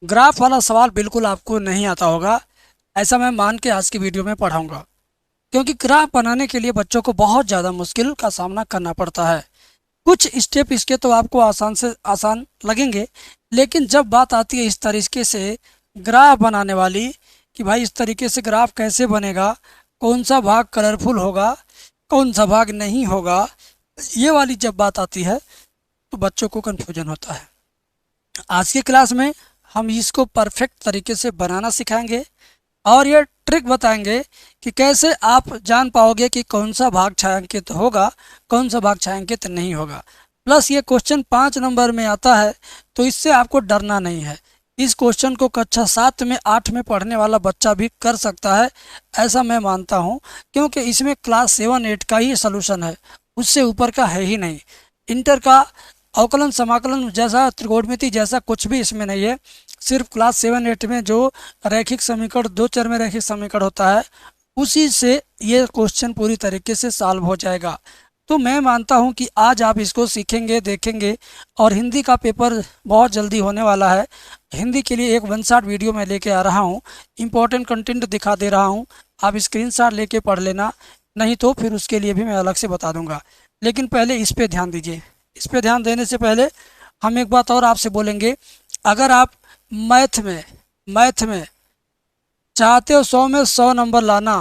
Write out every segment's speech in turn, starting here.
Graph वाला सवाल बिल्कुल आपको नहीं आता होगा, ऐसा मैं मान के आज की वीडियो में पढ़ाऊंगा। क्योंकि ग्राफ बनाने के लिए बच्चों को बहुत ज़्यादा मुश्किल का सामना करना पड़ता है। कुछ स्टेप इसके तो आपको आसान से आसान लगेंगे, लेकिन जब बात आती है इस तरीके से ग्राफ बनाने वाली कि भाई इस तरीके से ग्राफ कैसे बनेगा, कौन सा भाग कलरफुल होगा, कौन सा भाग नहीं होगा, ये वाली जब बात आती है तो बच्चों को कन्फ्यूजन होता है। आज की क्लास में हम इसको परफेक्ट तरीके से बनाना सिखाएंगे और ये ट्रिक बताएंगे कि कैसे आप जान पाओगे कि कौन सा भाग छायांकित होगा, कौन सा भाग छायांकित नहीं होगा। प्लस ये क्वेश्चन 5 नंबर में आता है, तो इससे आपको डरना नहीं है। इस क्वेश्चन को कक्षा 7 में 8 में पढ़ने वाला बच्चा भी कर सकता है, ऐसा मैं मानता हूँ। क्योंकि इसमें क्लास 7 8 का ही सलूशन है, उससे ऊपर का है ही नहीं। इंटर का अवकलन समाकलन जैसा, त्रिकोणमिति जैसा कुछ भी इसमें नहीं है। सिर्फ क्लास 7 8 में जो रैखिक समीकरण, दो चर में रैखिक समीकरण होता है, उसी से ये क्वेश्चन पूरी तरीके से सॉल्व हो जाएगा। तो मैं मानता हूँ कि आज आप इसको सीखेंगे, देखेंगे। और हिंदी का पेपर बहुत जल्दी होने वाला है। हिंदी के लिए एक 1 शॉट वीडियो मैं लेके आ रहा हूँ, इम्पोर्टेंट कंटेंट दिखा दे रहा हूँ। आप स्क्रीनशॉट लेके पढ़ लेना, नहीं तो फिर उसके लिए भी मैं अलग से बता दूंगा। लेकिन पहले इस पे ध्यान दीजिए। इस पे ध्यान देने से पहले हम एक बात और आपसे बोलेंगे। अगर आप मैथ में चाहते हो 100 में 100 नंबर लाना,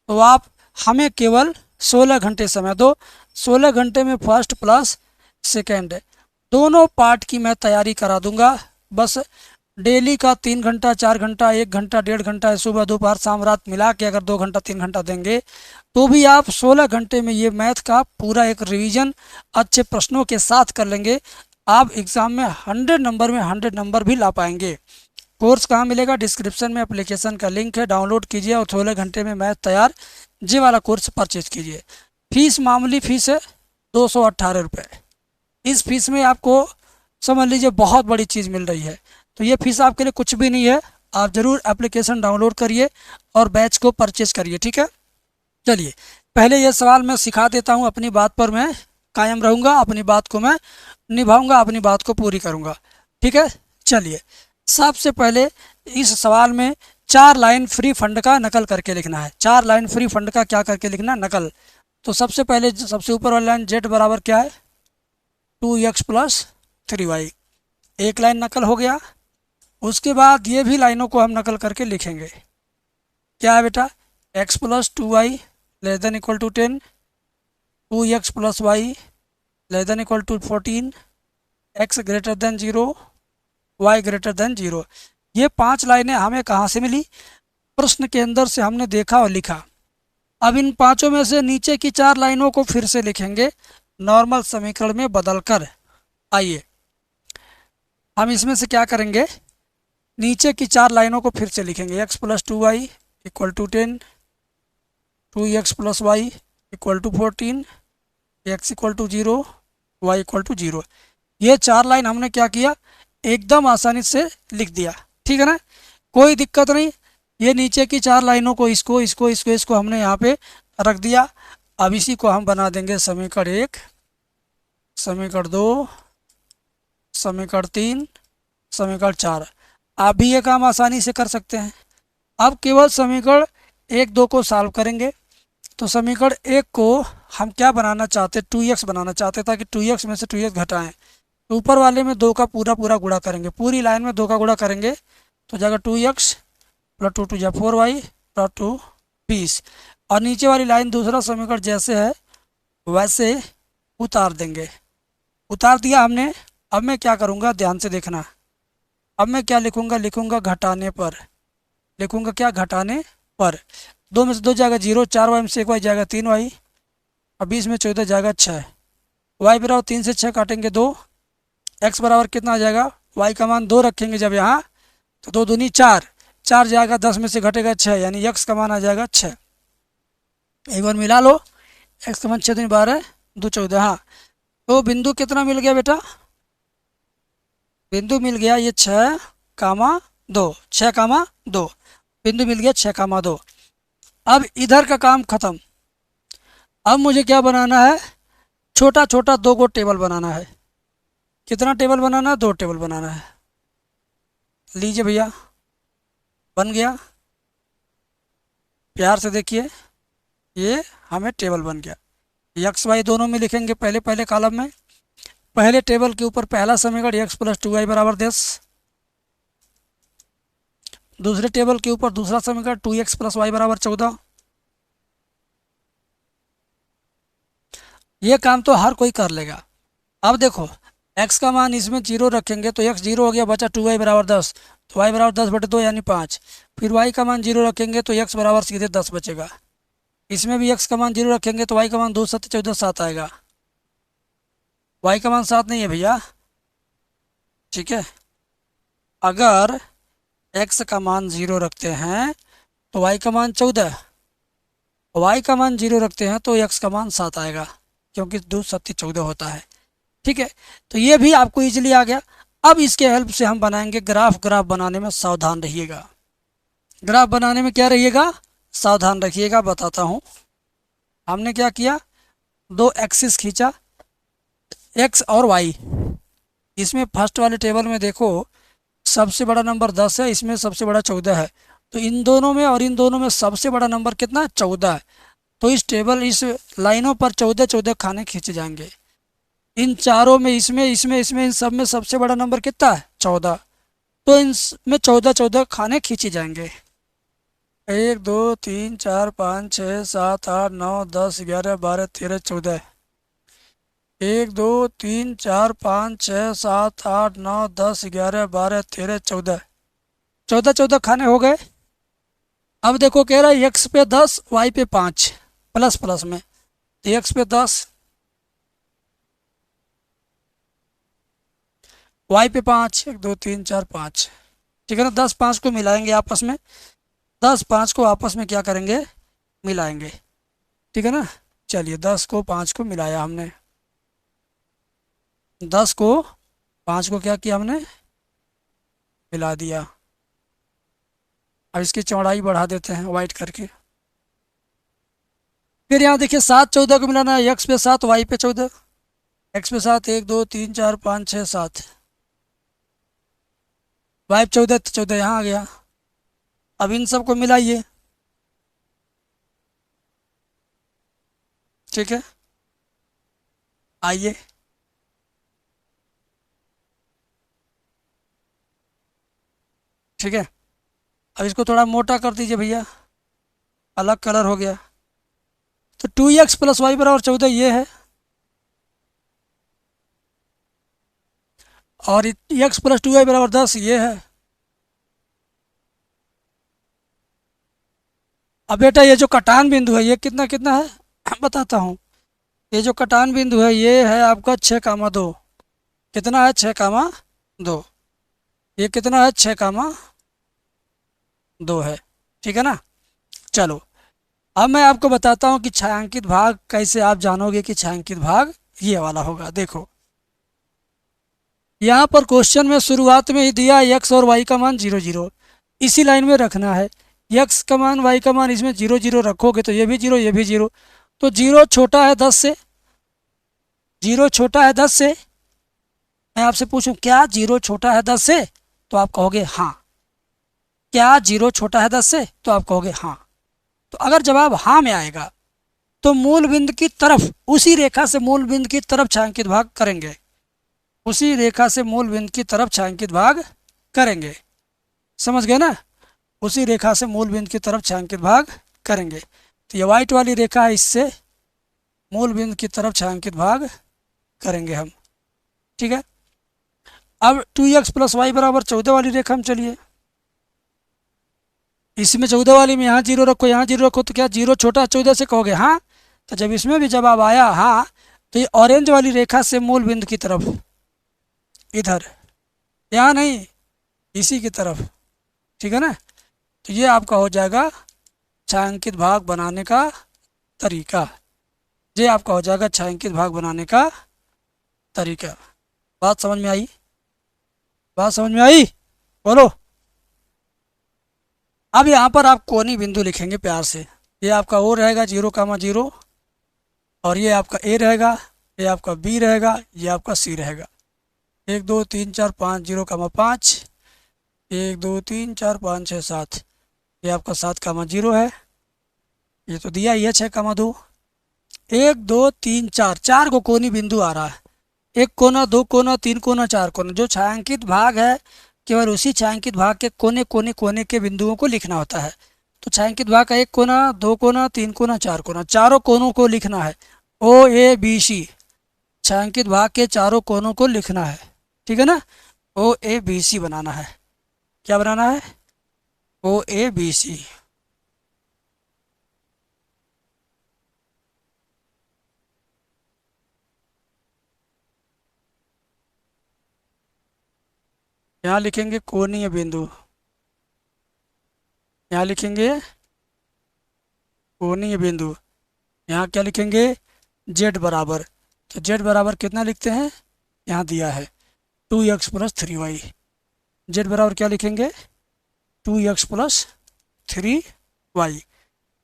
तो आप हमें केवल 16 घंटे समय दो। 16 घंटे में फर्स्ट प्लस सेकेंड दोनों पार्ट की मैं तैयारी करा दूंगा। बस डेली का 3 घंटा 4 घंटा 1 घंटा 1.5 घंटा है, सुबह दोपहर शाम रात मिला के अगर 2 घंटा 3 घंटा देंगे, तो भी आप 16 घंटे में ये मैथ का पूरा एक रिवीजन अच्छे प्रश्नों के साथ कर लेंगे। आप एग्ज़ाम में 100 नंबर में 100 नंबर भी ला पाएंगे। कोर्स कहाँ मिलेगा? डिस्क्रिप्शन में एप्लीकेशन का लिंक है, डाउनलोड कीजिए और 16 घंटे में मैथ तैयार जी वाला कोर्स परचेज कीजिए। फीस मामूली फीस है, 218 रुपये। इस फीस में आपको समझ लीजिए बहुत बड़ी चीज़ मिल रही है। तो ये फीस आपके लिए कुछ भी नहीं है। आप ज़रूर एप्लीकेशन डाउनलोड करिए और बैच को परचेज करिए, ठीक है। चलिए, पहले ये सवाल मैं सिखा देता हूँ। अपनी बात पर मैं कायम रहूँगा, अपनी बात को मैं निभाऊंगा, अपनी बात को पूरी करूँगा, ठीक है। चलिए, सबसे पहले इस सवाल में 4 लाइन फ्री फंड का नकल करके लिखना है। 4 लाइन फ्री फंड का क्या करके लिखना है? नकल। तो सबसे पहले सबसे ऊपर वाली लाइन जेड बराबर क्या है? 2x + 3y। एक लाइन नकल हो गया। उसके बाद ये भी लाइनों को हम नकल करके लिखेंगे। क्या है बेटा? x + 2y < 10, 2x + y < 14, x > 0, y > 0। ये 5 लाइनें हमें कहाँ से मिली? प्रश्न के अंदर से हमने देखा और लिखा। अब इन पांचों में से नीचे की 4 लाइनों को फिर से लिखेंगे नॉर्मल समीकरण में बदलकर। आइए, हम इसमें से क्या करेंगे? नीचे की 4 लाइनों को फिर से लिखेंगे। x + 2y = 10, 2x + y = 14, x = 0, y = 0। ये 4 लाइन हमने क्या किया? एकदम आसानी से लिख दिया, ठीक है ना। कोई दिक्कत नहीं। ये नीचे की 4 लाइनों को इसको हमने यहाँ पे रख दिया। अब इसी को हम बना देंगे समीकरण 1, समीकरण 2, समीकरण 3, समीकरण 4। आप भी ये काम आसानी से कर सकते हैं। अब केवल समीकरण 1 2 को सॉल्व करेंगे। तो समीकरण 1 को हम क्या बनाना चाहते? 2x बनाना चाहते, ताकि 2x में से 2x घटाएं। तो ऊपर वाले में 2 का पूरा पूरा गुणा करेंगे, पूरी लाइन में 2 का गुणा करेंगे, तो जाएगा 2x + 2 2 4y + 2 20। और नीचे वाली लाइन दूसरा समीकरण जैसे है वैसे उतार देंगे। उतार दिया हमने। अब मैं क्या करूँगा, ध्यान से देखना। अब मैं क्या लिखूँगा? लिखूँगा घटाने पर। लिखूँगा क्या? घटाने पर। 2 में से 2 जाएगा 0, 4y में से 1y जाएगा 3y, और 20 में 14 जाएगा 6। y बराबर 3 से 6 काटेंगे 2। x बराबर कितना आ जाएगा? y का मान 2 रखेंगे जब यहाँ, तो 2 दूनी 4, 4 जाएगा 10 में से घटेगा 6, यानी x का मान आ जाएगा 6। एक बार मिला लो। x का मान 6 दूनी 12, 2 14। हाँ, तो बिंदु कितना मिल गया बेटा? बिंदु मिल गया ये 6,2, 6,2 बिंदु मिल गया 6,2। अब इधर का काम खत्म। अब मुझे क्या बनाना है? छोटा छोटा 2 को टेबल बनाना है। कितना टेबल बनाना है? 2 टेबल बनाना है। लीजिए भैया, बन गया। प्यार से देखिए, ये हमें टेबल बन गया। एक्स वाई दोनों में लिखेंगे पहले पहले कॉलम में। पहले टेबल के ऊपर पहला समीकरण एक्स प्लस 2y बराबर 10। दूसरे टेबल के ऊपर दूसरा समीकरण 2x प्लस वाई बराबर 14। ये काम तो हर कोई कर लेगा। अब देखो, x का मान इसमें 0 रखेंगे तो x 0 हो गया, बचा 2y बराबर 10, तो y बराबर 10/2 यानी 5। फिर y का मान 0 रखेंगे तो x बराबर सीधे 10 बचेगा। इसमें भी x का मान 0 रखेंगे तो y का मान 2 7 14 7 आएगा। y का मान 7 नहीं है भैया, ठीक है। अगर x का मान 0 रखते हैं तो y का मान 14, y का मान 0 रखते हैं तो x का मान 7 आएगा, क्योंकि 2 7 14 होता है, ठीक है। तो ये भी आपको इजीली आ गया। अब इसके हेल्प से हम बनाएंगे ग्राफ। ग्राफ बनाने में सावधान रहिएगा। ग्राफ बनाने में क्या रहिएगा, सावधान रखिएगा। बताता हूँ। हमने क्या किया, दो एक्सिस खींचा, x और y। इसमें फर्स्ट वाले टेबल में देखो, सबसे बड़ा नंबर 10 है, इसमें सबसे बड़ा 14 है। तो इन दोनों में और इन दोनों में सबसे बड़ा नंबर कितना है, 14 है। तो इस टेबल, इस लाइनों पर 14 14 खाने खींचे जाएंगे। इन चारों में, इसमें इन सब में सबसे बड़ा नंबर कितना है, 14। तो इनमें 14 14 खाने खींचे जाएंगे। 1 2 3 4 5 6 7 8 9 10 11 12 13 14। 1 2 3 4 5 6 7 8 9 10 11 12 13 14। 14 14 खाने हो गए। अब देखो, कह रहा है x पे 10 y पे 5, प्लस प्लस में। तो x पे 10 y पे 5, 1 2 3 4 5, ठीक है ना। 10 5 को मिलाएंगे आपस में, 10 5 को आपस में क्या करेंगे, मिलाएंगे, ठीक है ना। चलिए, 10 को 5 को मिलाया हमने, 10 को 5 को क्या किया हमने, मिला दिया। अब इसकी चौड़ाई बढ़ा देते हैं वाइट करके। फिर यहाँ देखिए, 7 14 को मिलाना है, x पे 7 y पे 14। x पे 7, 1 2 3 4 5 6 7, y पे 14 तो 14 यहाँ आ गया। अब इन सब को मिलाइए, ठीक है। आइए, ठीक है। अब इसको थोड़ा मोटा कर दीजिए भैया, अलग कलर हो गया। तो 2x प्लस वाई बराबर 14 ये है, और x प्लस 2y बराबर 10 ये है। अब बेटा, ये जो कटान बिंदु है ये कितना कितना है बताता हूँ। ये जो कटान बिंदु है ये है आपका 6,2। कितना है, 6,2। ये कितना है, 6,2 है, ठीक है ना। चलो, अब मैं आपको बताता हूँ कि छायांकित भाग कैसे आप जानोगे कि छायांकित भाग ये वाला होगा। देखो, यहाँ पर क्वेश्चन में शुरुआत में ही दिया x और y का मान 0 0, इसी लाइन में रखना है। x का मान y का मान इसमें 0 0 रखोगे तो ये भी 0 ये भी 0। तो 0 छोटा है 10 से, 0 छोटा है 10 से। मैं आपसे पूछूं, क्या 0 छोटा है 10 से, तो आप कहोगे हाँ। क्या 0 छोटा है 10 से, तो आप कहोगे हाँ। तो अगर जवाब हाँ में आएगा तो मूल बिंदु की तरफ, उसी रेखा से मूल बिंदु की तरफ छायांकित भाग करेंगे। उसी रेखा से मूल बिंदु की तरफ छायांकित भाग करेंगे, समझ गए ना। उसी रेखा से मूल बिंदु की तरफ छायांकित भाग करेंगे। तो ये वाइट वाली रेखा है, इससे मूल बिंदु की तरफ छायांकित भाग करेंगे हम, ठीक है। अब 2x प्लस वाई बराबर 14 वाली रेखा में चलिए। इसमें 14 वाली में यहाँ 0 रखो, यहाँ 0 रखो, तो क्या 0 छोटा है 14 से, कहोगे हाँ। तो जब इसमें भी जवाब आया हाँ, तो ये ऑरेंज वाली रेखा से मूल बिंदु की तरफ, इधर, यहाँ नहीं, इसी की तरफ, ठीक है ना। तो ये आपका हो जाएगा छायांकित भाग बनाने का तरीका। ये आपका हो जाएगा छायांकित भाग बनाने का तरीका। बात समझ में आई? बात समझ में आई? बोलो। अब यहाँ पर आप कोनी बिंदु लिखेंगे प्यार से। ये आपका ओ रहेगा 0,0, और ये आपका ए रहेगा, ये आपका बी रहेगा, ये आपका सी रहेगा। 1 2 3 4 5 0,5, 1 2 3 4 5 6 7, ये आपका 7,0 है, ये तो दिया ही है 6,2। 1 2 3 4, 4 को कोनी बिंदु आ रहा है, 1 कोना 2 कोना 3 कोना 4 कोना। जो छायांकित भाग है केवल उसी छायांकित भाग के कोने कोने कोने के बिंदुओं को लिखना होता है। तो छायांकित भाग का 1 कोना 2 कोना 3 कोना 4 कोना, चारों कोनों को लिखना है। OABC, छायांकित भाग के चारों कोनों को लिखना है, ठीक है ना। OABC बनाना है। क्या बनाना है? OABC। यहाँ लिखेंगे कोणीय बिंदु, यहाँ लिखेंगे कोणीय बिंदु। यहाँ क्या लिखेंगे? जेड बराबर। तो जेड बराबर कितना लिखते हैं? यहाँ दिया है 2x + 3y। जेड बराबर क्या लिखेंगे? 2x + 3y।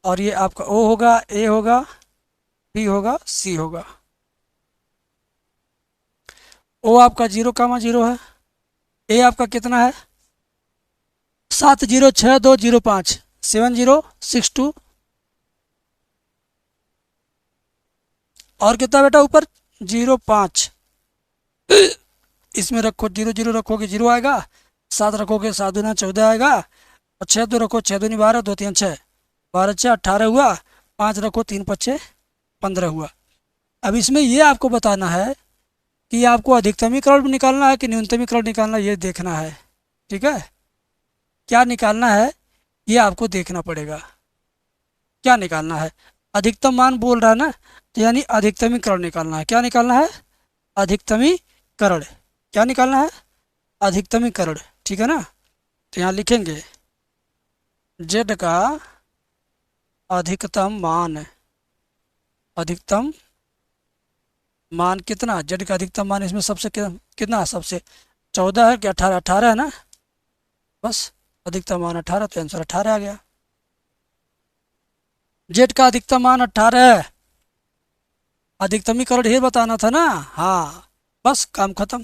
और ये आपका O होगा, A होगा, B होगा, C होगा। O आपका 0,0 है, A आपका कितना है? 706205 7062। और कितना बेटा ऊपर? 05। इसमें रखो 0 0 रखोगे 0 आएगा, 7 रखोगे 7 दूना 14 आएगा, और 6 2 रखो 6 दूनी 12, 2 3 6, 12 6 18 हुआ, 5 रखो 3 5 6 15 हुआ। अब इसमें ये आपको बताना है कि आपको अधिकतमीकरण निकालना है कि न्यूनतमीकरण निकालना है, ये देखना है, ठीक है। क्या निकालना है ये आपको देखना पड़ेगा। क्या निकालना है? अधिकतम मान बोल रहा है ना, तो यानी अधिकतमीकरण निकालना है। क्या निकालना है? अधिकतमीकरण। क्या निकालना है? अधिकतमीकरण, ठीक है ना। तो यहाँ लिखेंगे जेड का अधिकतम मान, अधिकतम मान कितना? जेड का अधिकतम मान इसमें सबसे कितना? सबसे 14 है कि 18? 18 है ना, बस अधिकतम मान 18, तो आंसर 18 आ गया। जेड का अधिकतम मान 18 है, अधिकतमीकरण ही बताना था ना। हाँ, बस काम खत्म।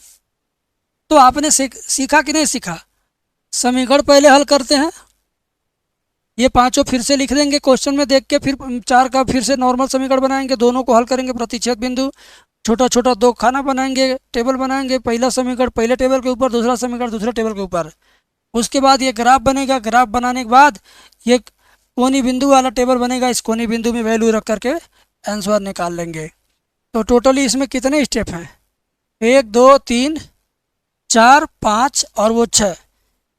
तो आपने सीखा कि नहीं सीखा? समीकरण पहले हल करते हैं, ये पांचों फिर से लिख देंगे क्वेश्चन में देख के, फिर 4 का फिर से नॉर्मल समीकरण बनाएंगे, दोनों को हल करेंगे, प्रतिच्छेद बिंदु, छोटा छोटा 2 खाना बनाएंगे, टेबल बनाएंगे, पहला समीकरण पहले टेबल के ऊपर, दूसरा समीकरण दूसरे टेबल के ऊपर। उसके बाद ये ग्राफ बनेगा, ग्राफ बनाने के बाद ये कोनी बिंदु वाला टेबल बनेगा, इस कोनी बिंदु में वैल्यू रख करके आंसर निकाल लेंगे। तो टोटली इसमें कितने स्टेप हैं? 1 2 3 4 5 और वो 6।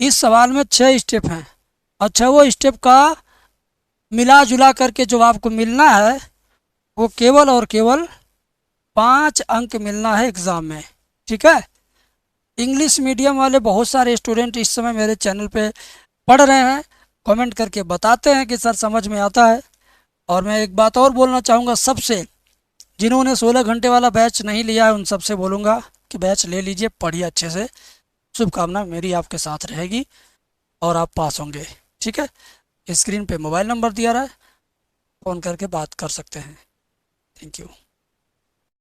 इस सवाल में 6 स्टेप हैं। अच्छा, वो स्टेप का मिला जुला करके जो आपको मिलना है वो केवल और केवल 5 अंक मिलना है एग्ज़ाम में, ठीक है। इंग्लिश मीडियम वाले बहुत सारे स्टूडेंट इस समय मेरे चैनल पे पढ़ रहे हैं, कमेंट करके बताते हैं कि सर समझ में आता है। और मैं एक बात और बोलना चाहूँगा, सबसे जिन्होंने 16 घंटे वाला बैच नहीं लिया है उन सबसे बोलूँगा कि बैच ले लीजिए, पढ़िए अच्छे से। शुभकामना मेरी आपके साथ रहेगी और आप पास होंगे, ठीक है। स्क्रीन पे मोबाइल नंबर दिया रहा है, फ़ोन करके बात कर सकते हैं। Thank you.